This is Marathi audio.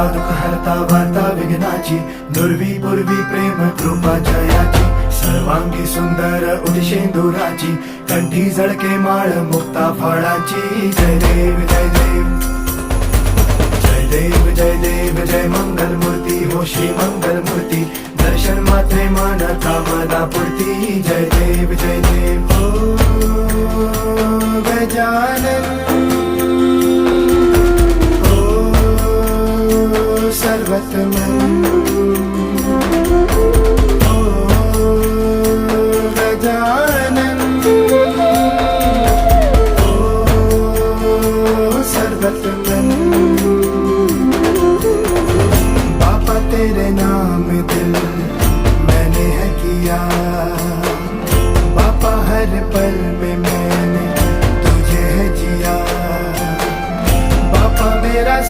हरता दुःख हरता वार्ता विघ्नाची, दुर्वी पूर्वी प्रेम कृपा जयाची, सर्वांगी सुंदर उदिशेंदुराची, कंठी झळके माळ मुक्ता फळाची. जय देव जय देव जय देव जय देव जय मंगल मूर्ती हो श्री मंगल मूर्ती, दर्शन मात्रे मन कामना पूर्ती. जय देव जय देव हो गजानन हो सर्वतमन.